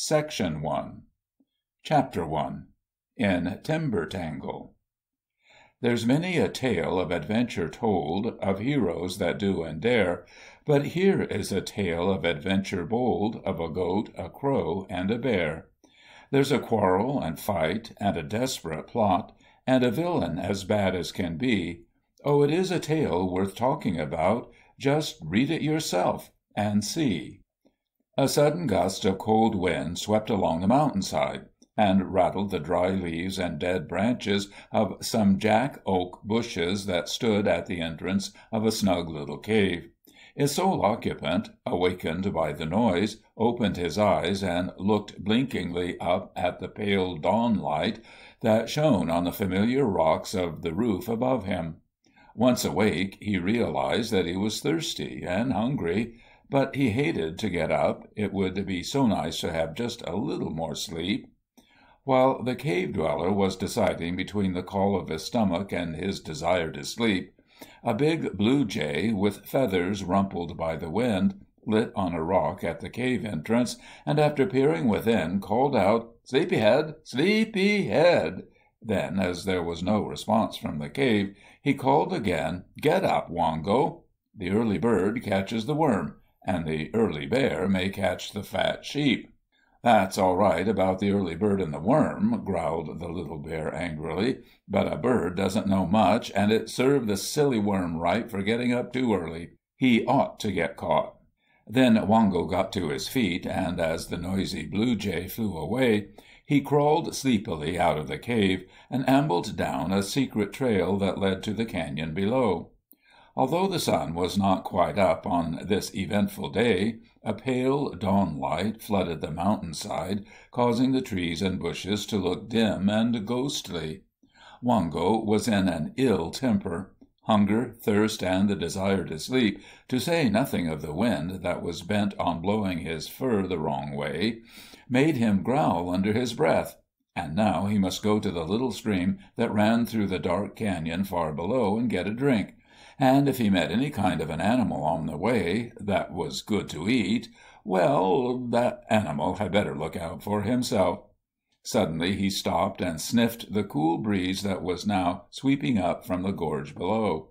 Section 1. Chapter 1. In Timber Tangle. There's many a tale of adventure told, of heroes that do and dare, but here is a tale of adventure bold, of a goat, a crow, and a bear. There's a quarrel and fight, and a desperate plot, and a villain as bad as can be. Oh, it is a tale worth talking about. Just read it yourself and see. A sudden gust of cold wind swept along the mountainside, and rattled the dry leaves and dead branches of some jack-oak bushes that stood at the entrance of a snug little cave. Its sole occupant, awakened by the noise, opened his eyes and looked blinkingly up at the pale dawn-light that shone on the familiar rocks of the roof above him. Once awake, he realized that he was thirsty and hungry, but he hated to get up. It would be so nice to have just a little more sleep. While the cave-dweller was deciding between the call of his stomach and his desire to sleep, a big blue jay, with feathers rumpled by the wind, lit on a rock at the cave entrance, and after peering within, called out, "Sleepy-head! Sleepy-head!" Then, as there was no response from the cave, he called again, "Get up, Wongo! The early bird catches the worm, and the early bear may catch the fat sheep." "That's all right about the early bird and the worm," growled the little bear angrily, "but a bird doesn't know much, and it served the silly worm right for getting up too early. He ought to get caught." Then Wongo got to his feet, and as the noisy blue jay flew away, he crawled sleepily out of the cave and ambled down a secret trail that led to the canyon below. Although the sun was not quite up on this eventful day, a pale dawn-light flooded the mountainside, causing the trees and bushes to look dim and ghostly. Wongo was in an ill temper. Hunger, thirst, and the desire to sleep, to say nothing of the wind that was bent on blowing his fur the wrong way, made him growl under his breath. And now he must go to the little stream that ran through the dark canyon far below and get a drink. And if he met any kind of an animal on the way that was good to eat, well, that animal had better look out for himself. Suddenly he stopped and sniffed the cool breeze that was now sweeping up from the gorge below.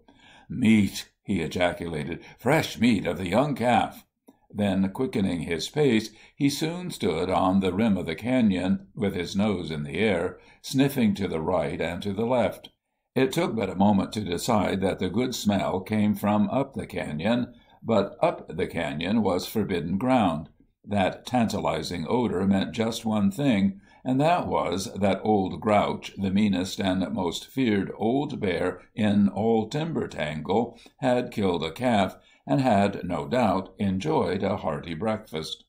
"Meat!" he ejaculated. "Fresh meat of the young calf!" Then, quickening his pace, he soon stood on the rim of the canyon, with his nose in the air, sniffing to the right and to the left. It took but a moment to decide that the good smell came from up the canyon, but up the canyon was forbidden ground. That tantalizing odor meant just one thing, and that was that Old Grouch, the meanest and most feared old bear in all Timber Tangle, had killed a calf, and had, no doubt, enjoyed a hearty breakfast.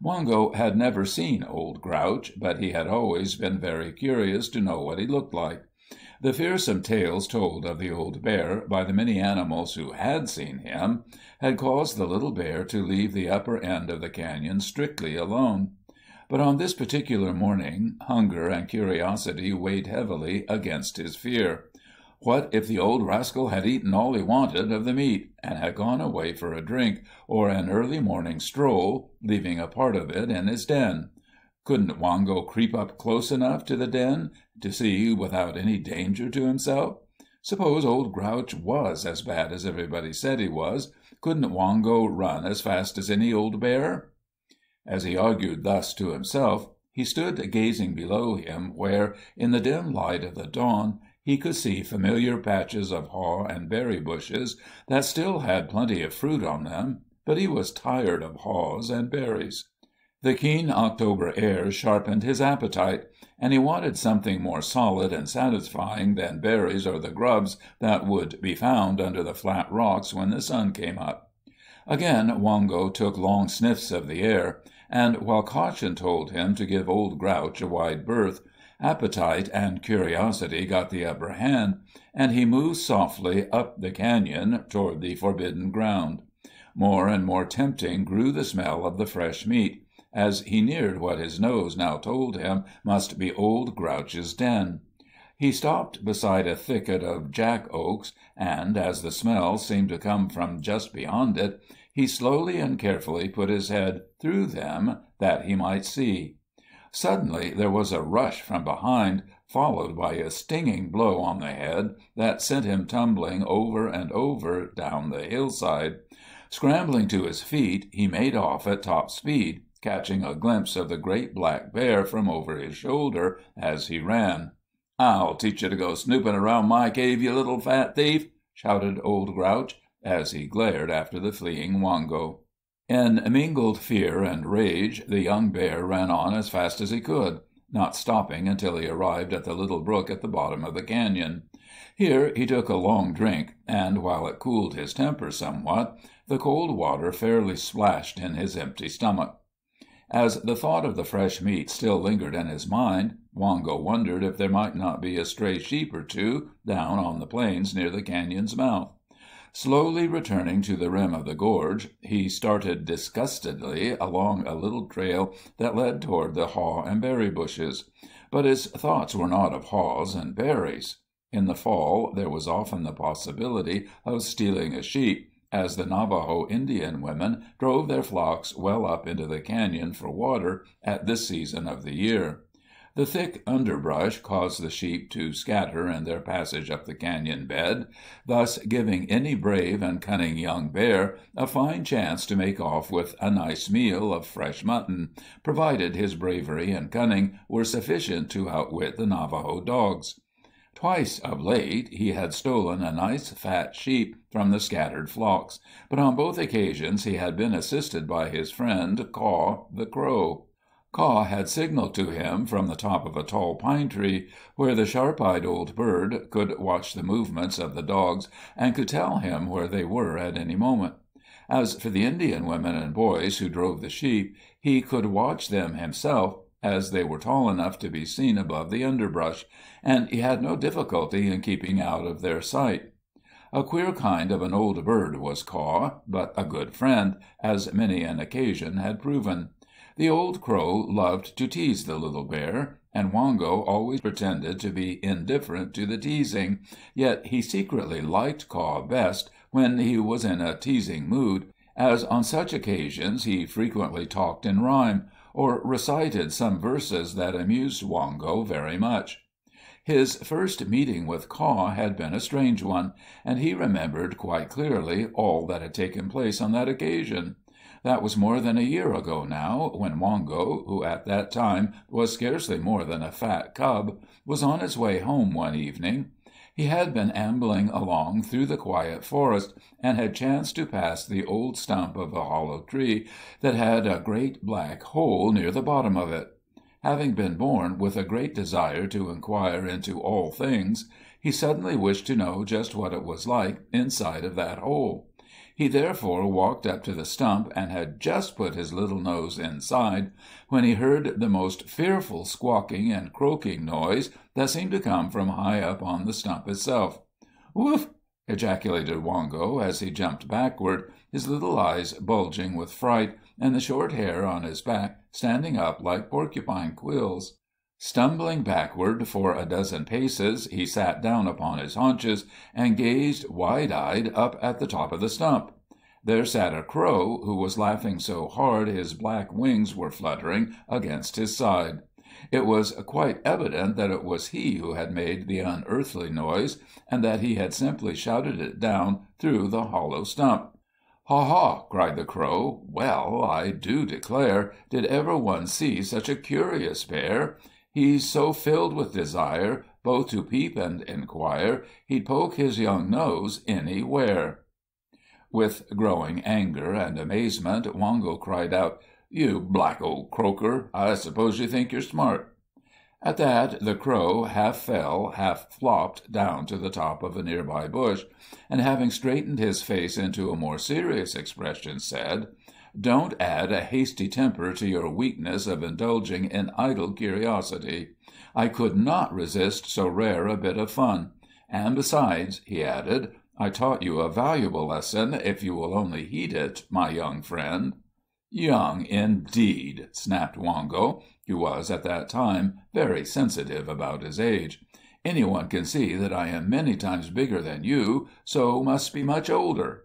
Wongo had never seen Old Grouch, but he had always been very curious to know what he looked like. The fearsome tales told of the old bear by the many animals who had seen him had caused the little bear to leave the upper end of the canyon strictly alone. But on this particular morning, hunger and curiosity weighed heavily against his fear. What if the old rascal had eaten all he wanted of the meat, and had gone away for a drink or an early morning stroll, leaving a part of it in his den? Couldn't Wongo creep up close enough to the den to see without any danger to himself? Suppose Old Grouch was as bad as everybody said he was, couldn't Wongo run as fast as any old bear? As he argued thus to himself, he stood gazing below him where, in the dim light of the dawn, he could see familiar patches of haw and berry bushes that still had plenty of fruit on them, but he was tired of haws and berries. The keen October air sharpened his appetite, and he wanted something more solid and satisfying than berries or the grubs that would be found under the flat rocks when the sun came up. Again Wongo took long sniffs of the air, and while caution told him to give Old Grouch a wide berth, appetite and curiosity got the upper hand, and he moved softly up the canyon toward the forbidden ground. More and more tempting grew the smell of the fresh meat, as he neared what his nose now told him must be Old Grouch's den. He stopped beside a thicket of jack-oaks, and, as the smell seemed to come from just beyond it, he slowly and carefully put his head through them that he might see. Suddenly there was a rush from behind, followed by a stinging blow on the head that sent him tumbling over and over down the hillside. Scrambling to his feet, he made off at top speed, catching a glimpse of the great black bear from over his shoulder as he ran. "I'll teach you to go snooping around my cave, you little fat thief!" shouted Old Grouch, as he glared after the fleeing Wongo. In mingled fear and rage, the young bear ran on as fast as he could, not stopping until he arrived at the little brook at the bottom of the canyon. Here he took a long drink, and while it cooled his temper somewhat, the cold water fairly splashed in his empty stomach. As the thought of the fresh meat still lingered in his mind, Wongo wondered if there might not be a stray sheep or two down on the plains near the canyon's mouth. Slowly returning to the rim of the gorge, he started disgustedly along a little trail that led toward the haw and berry bushes. But his thoughts were not of haws and berries. In the fall there was often the possibility of stealing a sheep, as the Navajo Indian women drove their flocks well up into the canyon for water at this season of the year. The thick underbrush caused the sheep to scatter in their passage up the canyon bed, thus giving any brave and cunning young bear a fine chance to make off with a nice meal of fresh mutton, provided his bravery and cunning were sufficient to outwit the Navajo dogs. Twice of late he had stolen a nice fat sheep from the scattered flocks, but on both occasions he had been assisted by his friend Caw the Crow. Caw had signaled to him from the top of a tall pine tree, where the sharp-eyed old bird could watch the movements of the dogs and could tell him where they were at any moment. As for the Indian women and boys who drove the sheep, he could watch them himself, as they were tall enough to be seen above the underbrush, and he had no difficulty in keeping out of their sight. A queer kind of an old bird was Caw, but a good friend, as many an occasion had proven. The old crow loved to tease the little bear, and Wongo always pretended to be indifferent to the teasing, yet he secretly liked Caw best when he was in a teasing mood, as on such occasions he frequently talked in rhyme, or recited some verses that amused Wongo very much. His first meeting with Caw had been a strange one, and he remembered quite clearly all that had taken place on that occasion. That was more than a year ago now, when Wongo, who at that time was scarcely more than a fat cub, was on his way home one evening. He had been ambling along through the quiet forest, and had chanced to pass the old stump of a hollow tree that had a great black hole near the bottom of it. Having been born with a great desire to inquire into all things, he suddenly wished to know just what it was like inside of that hole. He therefore walked up to the stump, and had just put his little nose inside, when he heard the most fearful squawking and croaking noise that seemed to come from high up on the stump itself. "Woof!" ejaculated Wongo as he jumped backward, his little eyes bulging with fright, and the short hair on his back standing up like porcupine quills. Stumbling backward for a dozen paces, he sat down upon his haunches and gazed wide-eyed up at the top of the stump. There sat a crow, who was laughing so hard his black wings were fluttering against his side. It was quite evident that it was he who had made the unearthly noise, and that he had simply shouted it down through the hollow stump. "Ha, ha!" cried the crow. "Well, I do declare, did ever one see such a curious bear? He's so filled with desire, both to peep and inquire, he'd poke his young nose anywhere." With growing anger and amazement, Wongo cried out, "You black old croaker, I suppose you think you're smart." At that the crow half fell, half flopped down to the top of a nearby bush, and having straightened his face into a more serious expression, said, "Don't add a hasty temper to your weakness of indulging in idle curiosity. I could not resist so rare a bit of fun. And besides," he added, "I taught you a valuable lesson, if you will only heed it, my young friend." "Young, indeed!" snapped Wongo, who was at that time very sensitive about his age. "Anyone can see that I am many times bigger than you, so must be much older."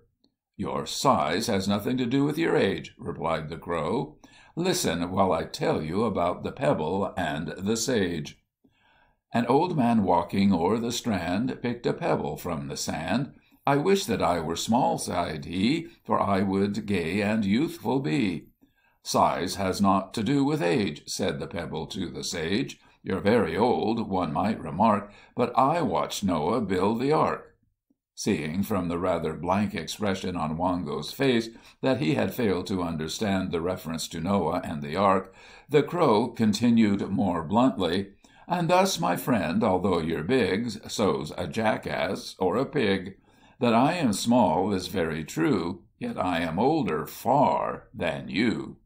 "Your size has nothing to do with your age," replied the Crow. "Listen while I tell you about the pebble and the sage." An old man walking o'er the strand picked a pebble from the sand. "I wish that I were small," sighed he, "for I would gay and youthful be." "Size has naught to do with age," said the pebble to the sage. "You're very old, one might remark, but I watched Noah build the ark." Seeing from the rather blank expression on Wongo's face that he had failed to understand the reference to Noah and the ark, the Crow continued more bluntly, "And thus, my friend, although you're big, so's a jackass or a pig. That I am small is very true, yet I am older far than you."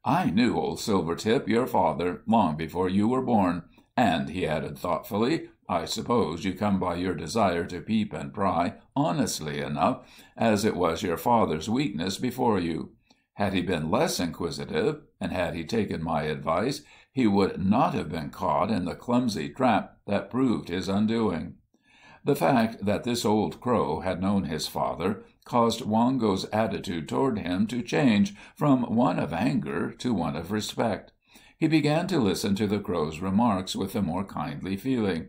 "I knew old Silvertip, your father, long before you were born, and," he added thoughtfully, "I suppose you come by your desire to peep and pry honestly enough, as it was your father's weakness before you. Had he been less inquisitive, and had he taken my advice, he would not have been caught in the clumsy trap that proved his undoing." The fact that this old Crow had known his father caused Wongo's attitude toward him to change from one of anger to one of respect. He began to listen to the Crow's remarks with a more kindly feeling.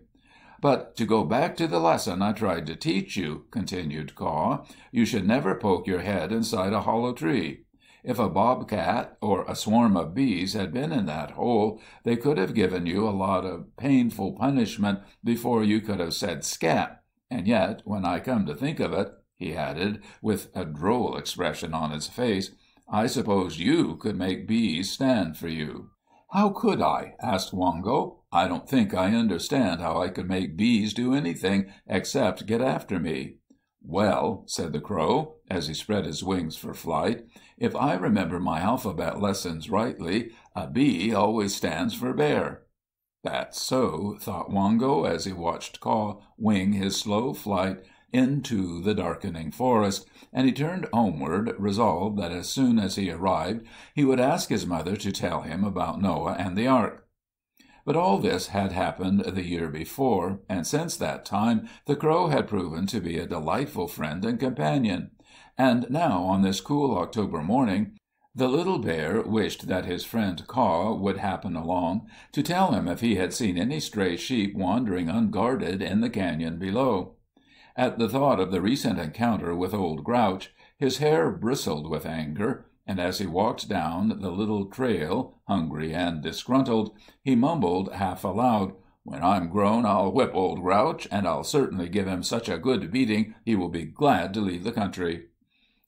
"But to go back to the lesson I tried to teach you," continued Caw, "you should never poke your head inside a hollow tree. If a bobcat or a swarm of bees had been in that hole, they could have given you a lot of painful punishment before you could have said scat, and yet, when I come to think of it," he added, with a droll expression on his face, "I suppose you could make bees stand for you." "How could I?" asked Wongo. "I don't think I understand how I could make bees do anything except get after me." "Well," said the Crow, as he spread his wings for flight, "if I remember my alphabet lessons rightly, a B always stands for bear." "That's so," thought Wongo, as he watched Caw wing his slow flight into the darkening forest, and he turned homeward, resolved that as soon as he arrived he would ask his mother to tell him about Noah and the ark. But all this had happened the year before, and since that time the Crow had proven to be a delightful friend and companion. And now, on this cool October morning, the little bear wished that his friend Caw would happen along to tell him if he had seen any stray sheep wandering unguarded in the canyon below. At the thought of the recent encounter with Old Grouch, his hair bristled with anger, and as he walked down the little trail, hungry and disgruntled, he mumbled half aloud, "When I'm grown I'll whip Old Grouch, and I'll certainly give him such a good beating he will be glad to leave the country."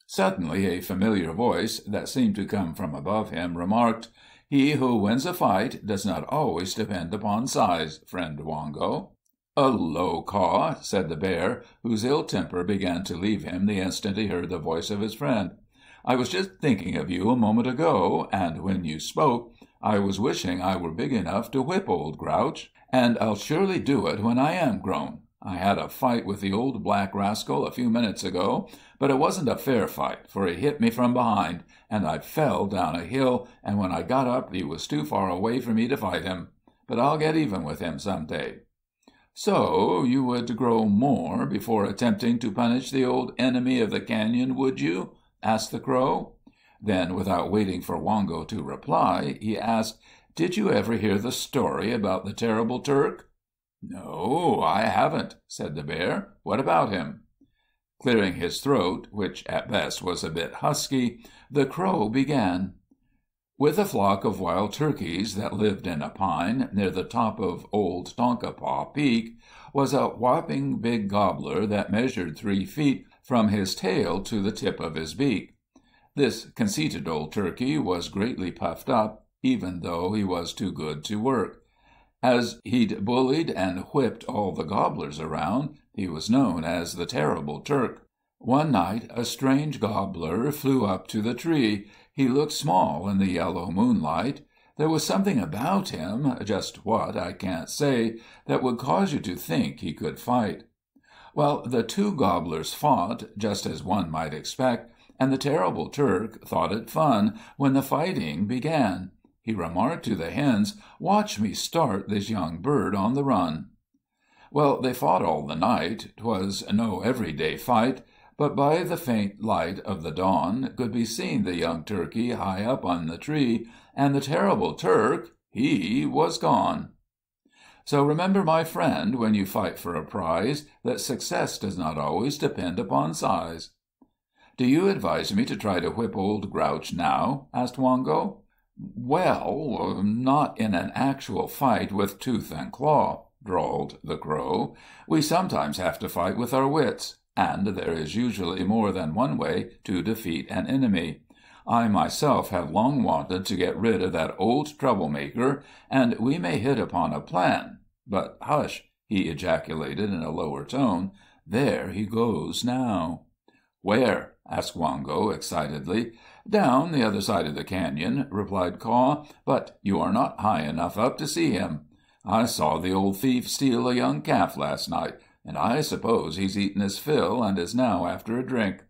Suddenly a familiar voice, that seemed to come from above him, remarked, "He who wins a fight does not always depend upon size, friend Wongo." "Hullo, Caw," said the bear, whose ill temper began to leave him the instant he heard the voice of his friend. "I was just thinking of you a moment ago, and when you spoke, I was wishing I were big enough to whip Old Grouch, and I'll surely do it when I am grown. I had a fight with the old black rascal a few minutes ago, but it wasn't a fair fight, for he hit me from behind, and I fell down a hill, and when I got up he was too far away for me to fight him. But I'll get even with him some day." "So you would grow more before attempting to punish the old enemy of the canyon, would you?" asked the Crow. Then, without waiting for Wongo to reply, he asked, "Did you ever hear the story about the terrible Turk?" "No, I haven't," said the bear. "What about him?" Clearing his throat, which at best was a bit husky, the Crow began. With a flock of wild turkeys that lived in a pine near the top of old Tonkapaw Peak was a whopping big gobbler that measured 3 feet from his tail to the tip of his beak. This conceited old turkey was greatly puffed up, even though he was too good to work. As he'd bullied and whipped all the gobblers around, he was known as the Terrible Turk. One night a strange gobbler flew up to the tree. He looked small in the yellow moonlight. There was something about him, just what I can't say, that would cause you to think he could fight. Well, the 2 gobblers fought, just as one might expect, and the Terrible Turk thought it fun when the fighting began. He remarked to the hens, "Watch me start this young bird on the run." Well, they fought all the night. 'Twas no everyday fight, but by the faint light of the dawn could be seen the young turkey high up on the tree, and the terrible Turk, he was gone. So remember, my friend, when you fight for a prize, that success does not always depend upon size. "Do you advise me to try to whip Old Grouch now?" asked Wongo. "Well, not in an actual fight with tooth and claw," drawled the Crow. "We sometimes have to fight with our wits, and there is usually more than one way to defeat an enemy. I myself have long wanted to get rid of that old troublemaker, and we may hit upon a plan. But hush!" he ejaculated in a lower tone. "There he goes now." "Where?" asked Wongo excitedly. "Down the other side of the canyon," replied Caw, "but you are not high enough up to see him. I saw the old thief steal a young calf last night, and I suppose he's eaten his fill and is now after a drink."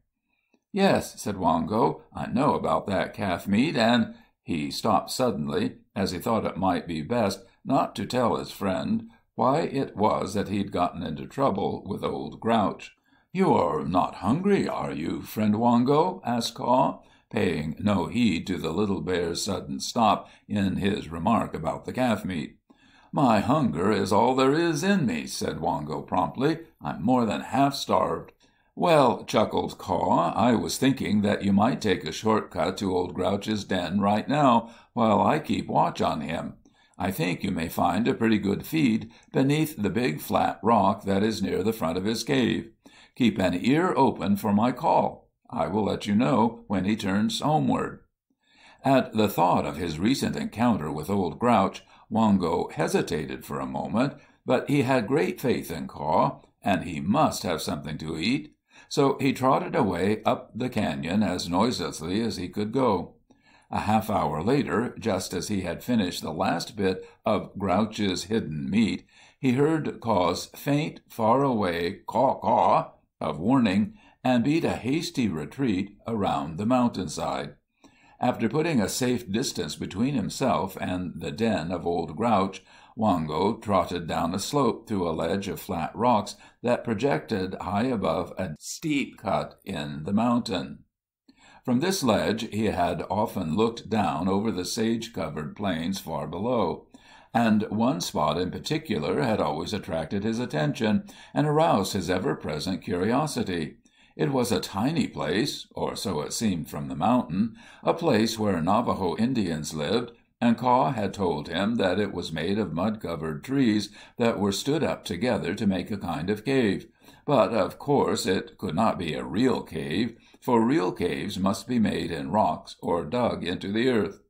"Yes," said Wongo, "I know about that calf meat, and—" He stopped suddenly, as he thought it might be best not to tell his friend why it was that he'd gotten into trouble with Old Grouch. "You're not hungry, are you, friend Wongo?" asked Caw, paying no heed to the little bear's sudden stop in his remark about the calf meat. "My hunger is all there is in me," said Wongo promptly. "I'm more than half starved." "Well," chuckled Caw, "I was thinking that you might take a short cut to Old Grouch's den right now, while I keep watch on him. I think you may find a pretty good feed beneath the big flat rock that is near the front of his cave. Keep an ear open for my call. I will let you know when he turns homeward." At the thought of his recent encounter with Old Grouch, Wongo hesitated for a moment, but he had great faith in Caw, and he must have something to eat. So he trotted away up the canyon as noiselessly as he could go. A half-hour later, just as he had finished the last bit of Grouch's hidden meat, he heard Caw's faint, far-away caw-caw of warning, and beat a hasty retreat around the mountainside. After putting a safe distance between himself and the den of Old Grouch, Wongo trotted down a slope through a ledge of flat rocks that projected high above a steep cut in the mountain. From this ledge he had often looked down over the sage-covered plains far below, and one spot in particular had always attracted his attention and aroused his ever-present curiosity. It was a tiny place, or so it seemed from the mountain, a place where Navajo Indians lived, and Caw had told him that it was made of mud-covered trees that were stood up together to make a kind of cave. But, of course, it could not be a real cave, for real caves must be made in rocks or dug into the earth.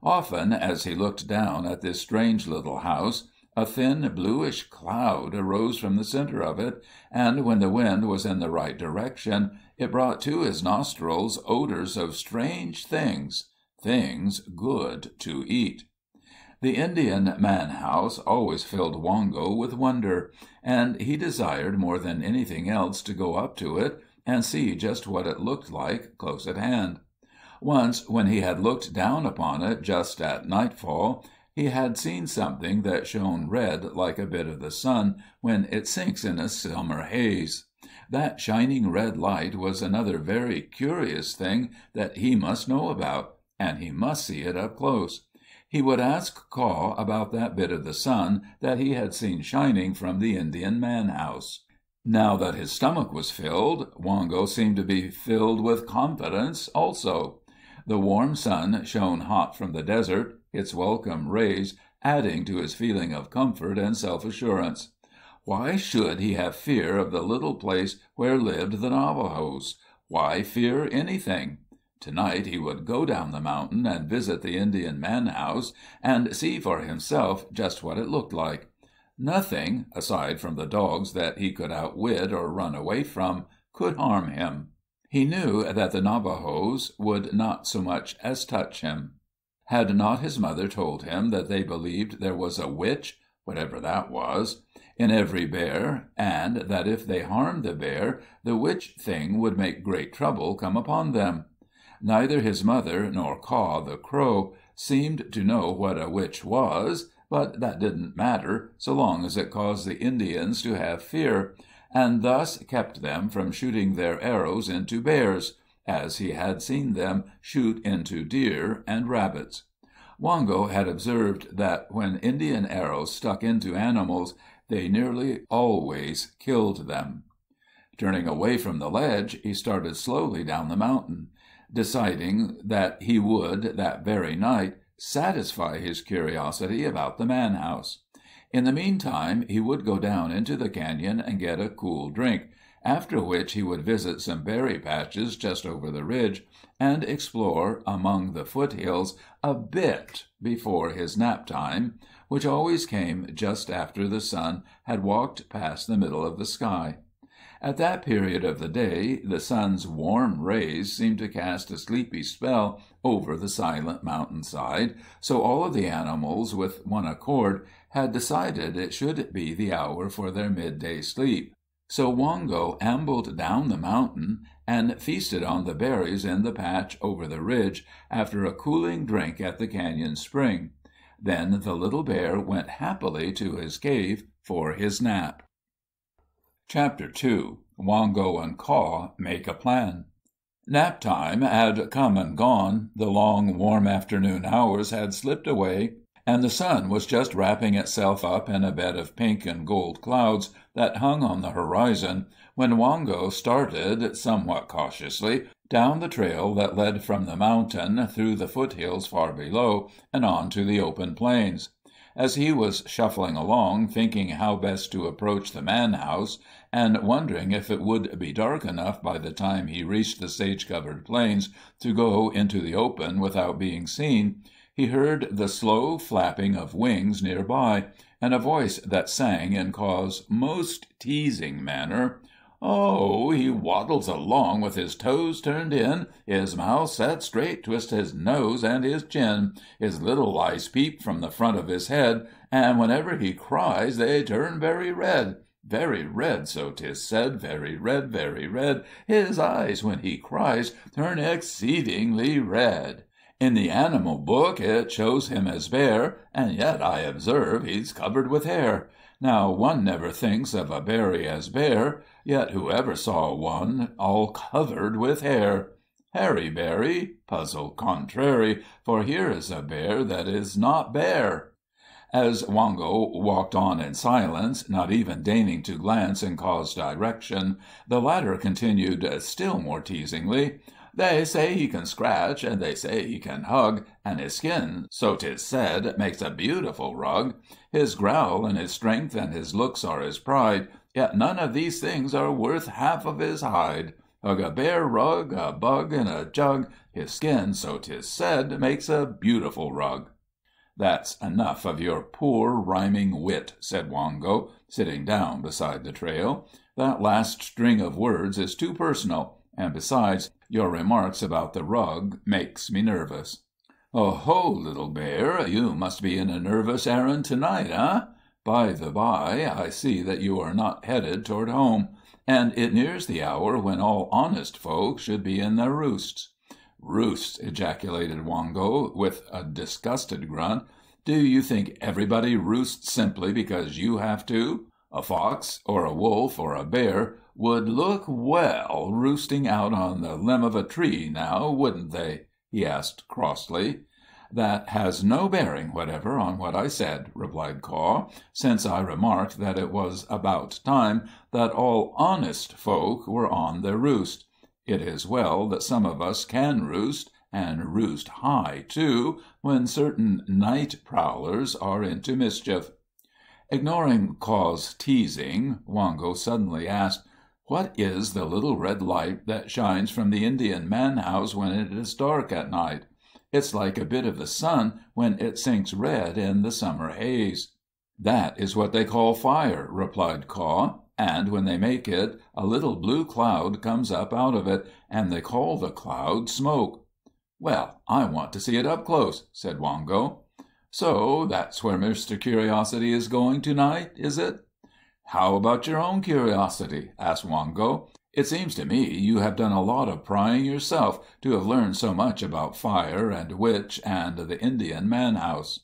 Often, as he looked down at this strange little house, a thin bluish cloud arose from the center of it, and when the wind was in the right direction, it brought to his nostrils odors of strange things good to eat. The Indian man-house always filled Wongo with wonder, and he desired more than anything else to go up to it and see just what it looked like close at hand. Once, when he had looked down upon it just at nightfall, he had seen something that shone red like a bit of the sun when it sinks in a summer haze. That shining red light was another very curious thing that he must know about, and he must see it up close. He would ask Caw about that bit of the sun that he had seen shining from the Indian man-house. Now that his stomach was filled, Wongo seemed to be filled with confidence also. The warm sun shone hot from the desert, its welcome rays adding to his feeling of comfort and self-assurance. Why should he have fear of the little place where lived the Navajos? Why fear anything? Tonight he would go down the mountain and visit the Indian man-house and see for himself just what it looked like. Nothing, aside from the dogs that he could outwit or run away from, could harm him. He knew that the Navajos would not so much as touch him. Had not his mother told him that they believed there was a witch, whatever that was, in every bear, and that if they harmed the bear, the witch thing would make great trouble come upon them? Neither his mother nor Caw the Crow seemed to know what a witch was, but that didn't matter, so long as it caused the Indians to have fear, and thus kept them from shooting their arrows into bears, as he had seen them shoot into deer and rabbits. Wongo had observed that when Indian arrows stuck into animals, they nearly always killed them. Turning away from the ledge, he started slowly down the mountain, deciding that he would, that very night, satisfy his curiosity about the man house. In the meantime, he would go down into the canyon and get a cool drink, after which he would visit some berry patches just over the ridge and explore among the foothills a bit before his nap time, which always came just after the sun had walked past the middle of the sky. At that period of the day, the sun's warm rays seemed to cast a sleepy spell over the silent mountainside, so all of the animals, with one accord, had decided it should be the hour for their midday sleep. So Wongo ambled down the mountain and feasted on the berries in the patch over the ridge after a cooling drink at the canyon spring. Then the little bear went happily to his cave for his nap. Chapter 2. Wongo and Caw Make a Plan. Nap time had come and gone, the long, warm afternoon hours had slipped away, and the sun was just wrapping itself up in a bed of pink and gold clouds that hung on the horizon, when Wongo started, somewhat cautiously, down the trail that led from the mountain through the foothills far below and on to the open plains. As he was shuffling along, thinking how best to approach the man-house, and wondering if it would be dark enough by the time he reached the sage-covered plains to go into the open without being seen, he heard the slow flapping of wings near by, and a voice that sang in Caw's most teasing manner, "Oh, he waddles along with his toes turned in, his mouth set straight 'twixt his nose and his chin, his little eyes peep from the front of his head, and whenever he cries they turn very red, so 'tis said, very red, his eyes when he cries turn exceedingly red. In the animal book it shows him as bear, and yet I observe he's covered with hair. Now one never thinks of a berry as bare, yet whoever saw one all covered with hair? Hairy berry, puzzle contrary, for here is a bear that is not bare." As Wongo walked on in silence, not even deigning to glance in Caw's direction, the latter continued still more teasingly, "They say he can scratch, and they say he can hug, and his skin, so 'tis said, makes a beautiful rug. His growl and his strength and his looks are his pride, yet none of these things are worth half of his hide. Hug a bear rug, a bug in a jug, his skin, so 'tis said, makes a beautiful rug." "That's enough of your poor rhyming wit," said Wongo, sitting down beside the trail. "That last string of words is too personal, and besides, your remarks about the rug makes me nervous." "Oh-ho, little bear, you must be in a nervous errand tonight, eh? By the by, I see that you are not headed toward home, and it nears the hour when all honest folk should be in their roosts." "Roosts!" ejaculated Wongo, with a disgusted grunt. "Do you think everybody roosts simply because you have to? A fox, or a wolf, or a bear would look well roosting out on the limb of a tree, now, wouldn't they?" he asked crossly. "That has no bearing whatever on what I said," replied Caw, "since I remarked that it was about time that all honest folk were on their roost. It is well that some of us can roost, and roost high, too, when certain night prowlers are into mischief." Ignoring Caw's teasing, Wongo suddenly asked, "What is the little red light that shines from the Indian man-house when it is dark at night? It's like a bit of the sun when it sinks red in the summer haze." "That is what they call fire," replied Caw, "and when they make it, a little blue cloud comes up out of it, and they call the cloud smoke." "Well, I want to see it up close," said Wongo. "So that's where Mr. Curiosity is going to-night, is it?" "How about your own curiosity?" asked Wongo. "It seems to me you have done a lot of prying yourself to have learned so much about fire and witch and the Indian man-house."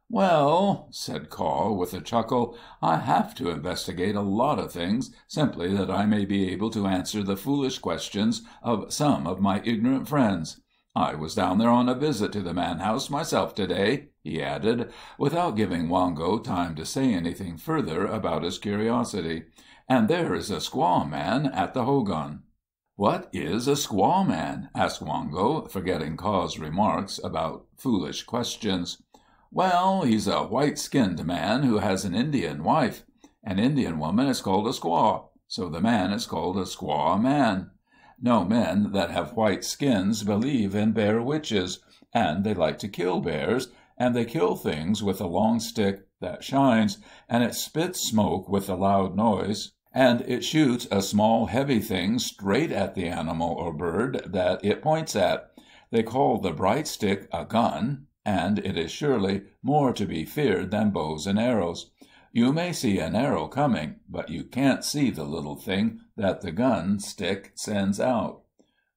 "Well," said Caw, with a chuckle, "I have to investigate a lot of things simply that I may be able to answer the foolish questions of some of my ignorant friends. I was down there on a visit to the man-house myself to-day," he added, without giving Wongo time to say anything further about his curiosity, "and there is a squaw man at the hogan." "What is a squaw man?" asked Wongo, forgetting Caw's remarks about foolish questions. "Well, he's a white-skinned man who has an Indian wife. An Indian woman is called a squaw, so the man is called a squaw man. No men that have white skins believe in bear witches, and they like to kill bears, and they kill things with a long stick that shines, and it spits smoke with a loud noise, and it shoots a small heavy thing straight at the animal or bird that it points at. They call the bright stick a gun, and it is surely more to be feared than bows and arrows. You may see an arrow coming, but you can't see the little thing that the gun stick sends out."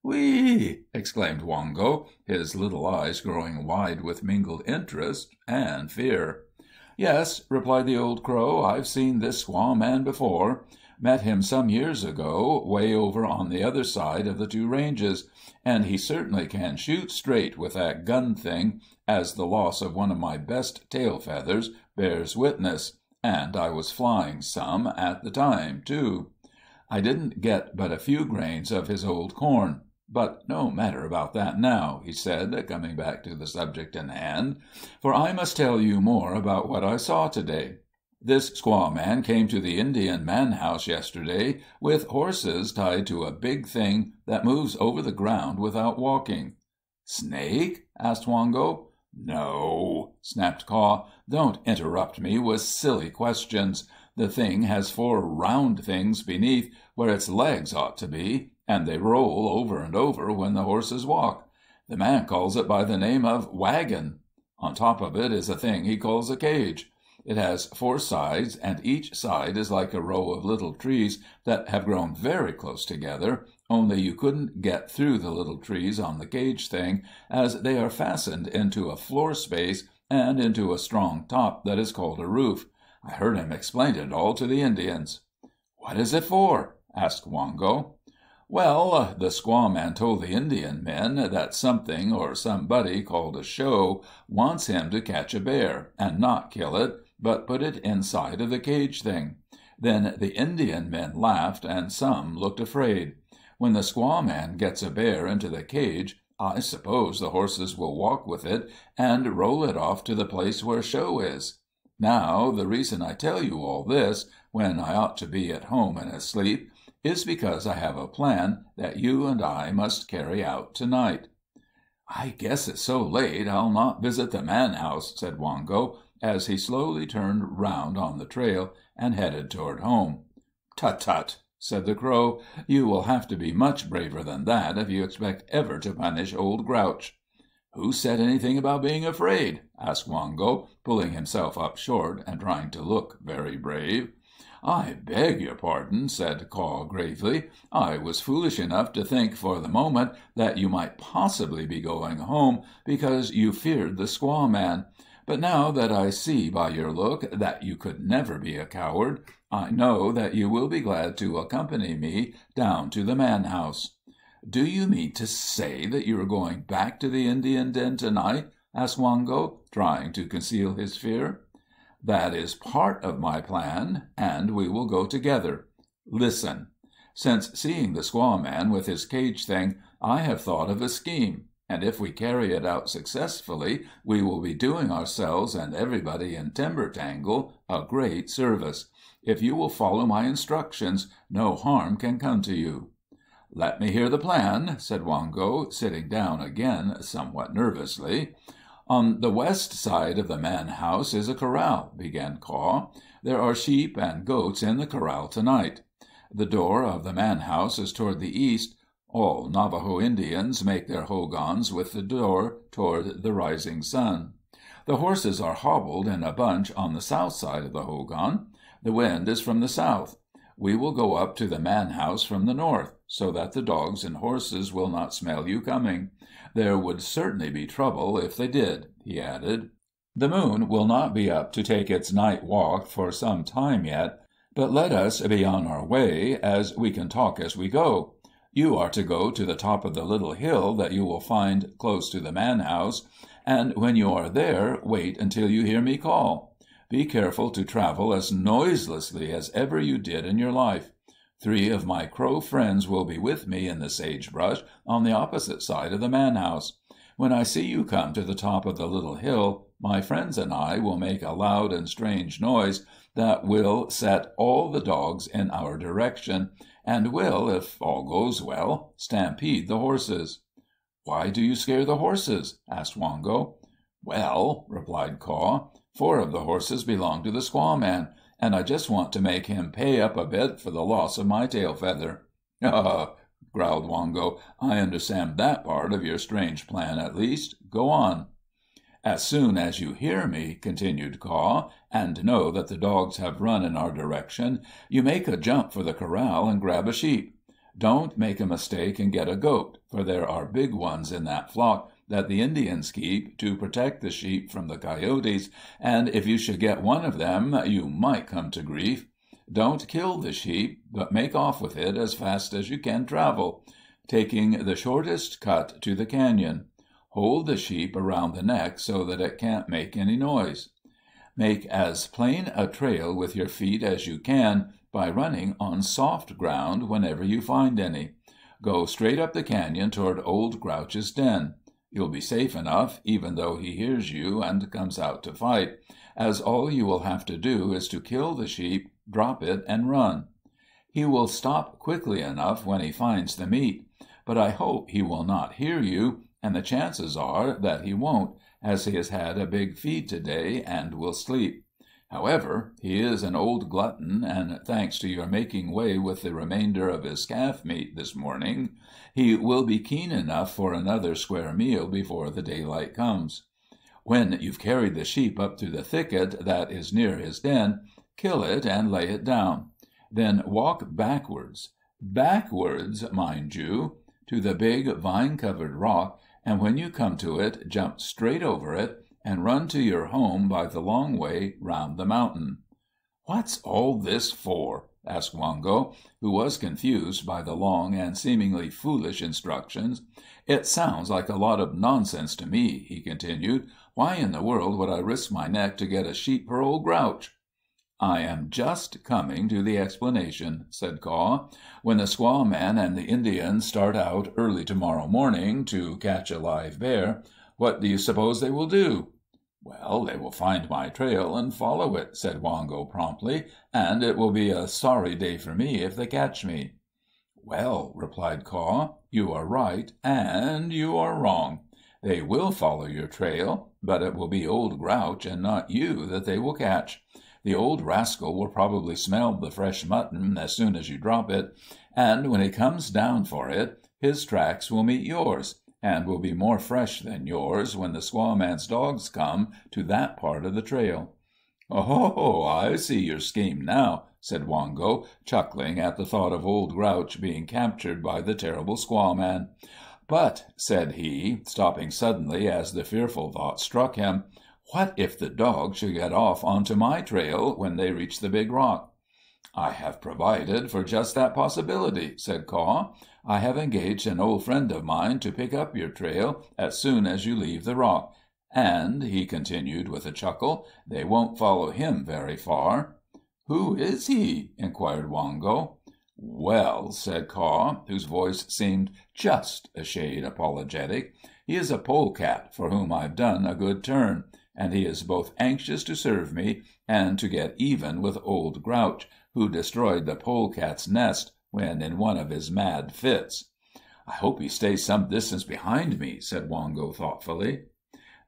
"Whee!" exclaimed Wongo, his little eyes growing wide with mingled interest and fear. "Yes," replied the old crow, "I've seen this squaw man before. Met him some years ago, way over on the other side of the two ranges, and he certainly can shoot straight with that gun thing, as the loss of one of my best tail feathers bears witness. And I was flying some at the time, too. I didn't get but a few grains of his old corn. But no matter about that now," he said, coming back to the subject in hand, "for I must tell you more about what I saw to-day. This squaw man came to the Indian man-house yesterday with horses tied to a big thing that moves over the ground without walking." "Snake?" asked Wongo. "No," snapped Caw. "Don't interrupt me with silly questions. The thing has 4 round things beneath, where its legs ought to be, and they roll over and over when the horses walk. The man calls it by the name of wagon. On top of it is a thing he calls a cage. It has 4 sides, and each side is like a row of little trees that have grown very close together, only you couldn't get through the little trees on the cage thing, as they are fastened into a floor space and into a strong top that is called a roof. I heard him explain it all to the Indians." "What is it for?" asked Wongo. "Well, the squaw man told the Indian men that something or somebody called a show wants him to catch a bear, and not kill it, but put it inside of the cage thing. Then the Indian men laughed, and some looked afraid. When the squaw man gets a bear into the cage, I suppose the horses will walk with it and roll it off to the place where show is. Now, the reason I tell you all this, when I ought to be at home and asleep, is because I have a plan that you and I must carry out tonight." "I guess it's so late I'll not visit the man-house," said Wongo, as he slowly turned round on the trail and headed toward home. "Tut-tut!" said the crow. "You will have to be much braver than that if you expect ever to punish old Grouch." "Who said anything about being afraid?" asked Wongo, pulling himself up short and trying to look very brave. "I beg your pardon," said Caw gravely. "I was foolish enough to think for the moment that you might possibly be going home because you feared the squaw man. But now that I see by your look that you could never be a coward, I know that you will be glad to accompany me down to the man-house." "Do you mean to say that you are going back to the Indian den tonight?" asked Wongo, trying to conceal his fear. "That is part of my plan, and we will go together. Listen. Since seeing the squaw man with his cage thing, I have thought of a scheme, and if we carry it out successfully, we will be doing ourselves and everybody in Timber Tangle a great service. If you will follow my instructions, no harm can come to you." "Let me hear the plan," said Wongo, sitting down again somewhat nervously. "On the west side of the man-house is a corral," began Caw. "There are sheep and goats in the corral tonight. The door of the man-house is toward the east. All Navajo Indians make their hogans with the door toward the rising sun. The horses are hobbled in a bunch on the south side of the hogan. The wind is from the south. We will go up to the man-house from the north, so that the dogs and horses will not smell you coming. There would certainly be trouble if they did," he added. The moon will not be up to take its night walk for some time yet, but let us be on our way, as we can talk as we go. You are to go to the top of the little hill that you will find close to the man-house, and when you are there, wait until you hear me call. Be careful to travel as noiselessly as ever you did in your life. 3 of my crow friends will be with me in the sagebrush on the opposite side of the man-house. When I see you come to the top of the little hill, my friends and I will make a loud and strange noise that will set all the dogs in our direction, and will, if all goes well, stampede the horses." "Why do you scare the horses?" asked Wongo. "Well," replied Caw, "4 of the horses belong to the squaw man, and I just want to make him pay up a bit for the loss of my tail feather." "Ah," growled Wongo, "I understand that part of your strange plan, at least. Go on." "As soon as you hear me," continued Caw, "and know that the dogs have run in our direction, you make a jump for the corral and grab a sheep. Don't make a mistake and get a goat, for there are big ones in that flock that the Indians keep to protect the sheep from the coyotes, and if you should get one of them, you might come to grief. Don't kill the sheep, but make off with it as fast as you can travel, taking the shortest cut to the canyon. Hold the sheep around the neck so that it can't make any noise. Make as plain a trail with your feet as you can by running on soft ground whenever you find any. Go straight up the canyon toward Old Grouch's den. You'll be safe enough, even though he hears you and comes out to fight, as all you will have to do is to kill the sheep, drop it, and run. He will stop quickly enough when he finds the meat, but I hope he will not hear you, and the chances are that he won't, as he has had a big feed today and will sleep. However, he is an old glutton, and thanks to your making way with the remainder of his calf meat this morning, he will be keen enough for another square meal before the daylight comes. When you've carried the sheep up to the thicket that is near his den, kill it and lay it down. Then walk backwards, mind you, to the big vine-covered rock, and when you come to it, jump straight over it, and run to your home by the long way round the mountain." "What's all this for?" asked Wongo, who was confused by the long and seemingly foolish instructions. "It sounds like a lot of nonsense to me," he continued. "Why in the world would I risk my neck to get a sheep for Old Grouch?" "I am just coming to the explanation," said Caw. "When the squaw man and the Indians start out early tomorrow morning to catch a live bear, what do you suppose they will do?" "Well, they will find my trail and follow it," said Wongo promptly, "and it will be a sorry day for me if they catch me." "Well," replied Caw, "you are right and you are wrong. They will follow your trail, but it will be Old Grouch and not you that they will catch. The old rascal will probably smell the fresh mutton as soon as you drop it, and when he comes down for it, his tracks will meet yours, and will be more fresh than yours when the squaw man's dogs come to that part of the trail." "Oh, I see your scheme now," said Wongo, chuckling at the thought of Old Grouch being captured by the terrible squaw man. "But," said he, stopping suddenly as the fearful thought struck him, "what if the dogs should get off onto my trail when they reach the big rock?" "I have provided for just that possibility," said Caw. "I have engaged an old friend of mine to pick up your trail as soon as you leave the rock. And," he continued with a chuckle, "they won't follow him very far." "Who is he?" inquired Wongo. "Well," said Caw, whose voice seemed just a shade apologetic, "he is a polecat for whom I've done a good turn, and he is both anxious to serve me and to get even with Old Grouch, who destroyed the polecat's nest when in one of his mad fits." "I hope he stays some distance behind me," said Wongo thoughtfully.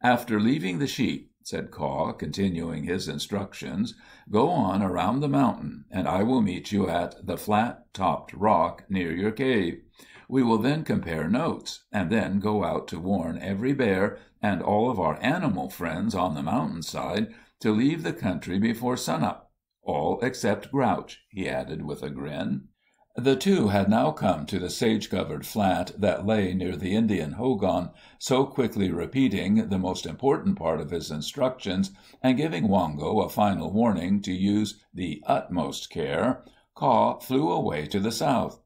"After leaving the sheep," said Caw, continuing his instructions, "go on around the mountain, and I will meet you at the flat-topped rock near your cave. We will then compare notes, and then go out to warn every bear and all of our animal friends on the mountainside to leave the country before sunup. All except Grouch," he added with a grin. The two had now come to the sage-covered flat that lay near the Indian hogan, so quickly repeating the most important part of his instructions, and giving Wongo a final warning to use the utmost care, Caw flew away to the south.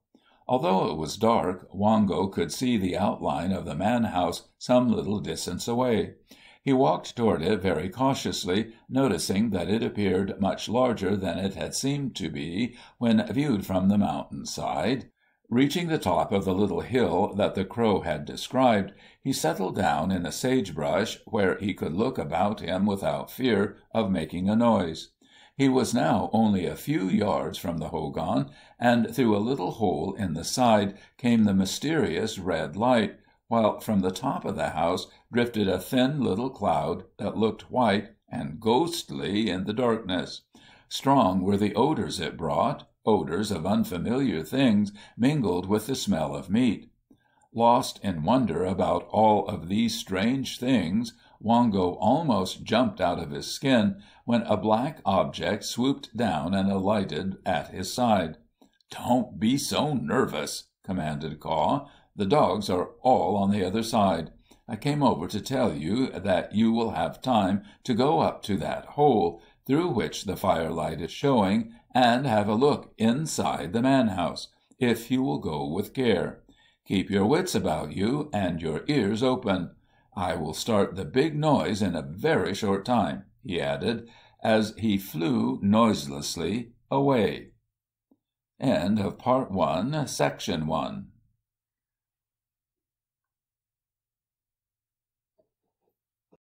Although it was dark, Wongo could see the outline of the man-house some little distance away. He walked toward it very cautiously, noticing that it appeared much larger than it had seemed to be when viewed from the mountain side. Reaching the top of the little hill that the Crow had described, he settled down in the sage-brush, where he could look about him without fear of making a noise. He was now only a few yards from the hogan, and through a little hole in the side came the mysterious red light, while from the top of the house drifted a thin little cloud that looked white and ghostly in the darkness. Strong were the odors it brought, odors of unfamiliar things mingled with the smell of meat. Lost in wonder about all of these strange things, Wongo almost jumped out of his skin when a black object swooped down and alighted at his side. "Don't be so nervous," commanded Caw. "The dogs are all on the other side. I came over to tell you that you will have time to go up to that hole, through which the firelight is showing, and have a look inside the man-house, if you will go with care. Keep your wits about you, and your ears open. I will start the big noise in a very short time," he added, as he flew noiselessly away. End of Part 1, Section 1.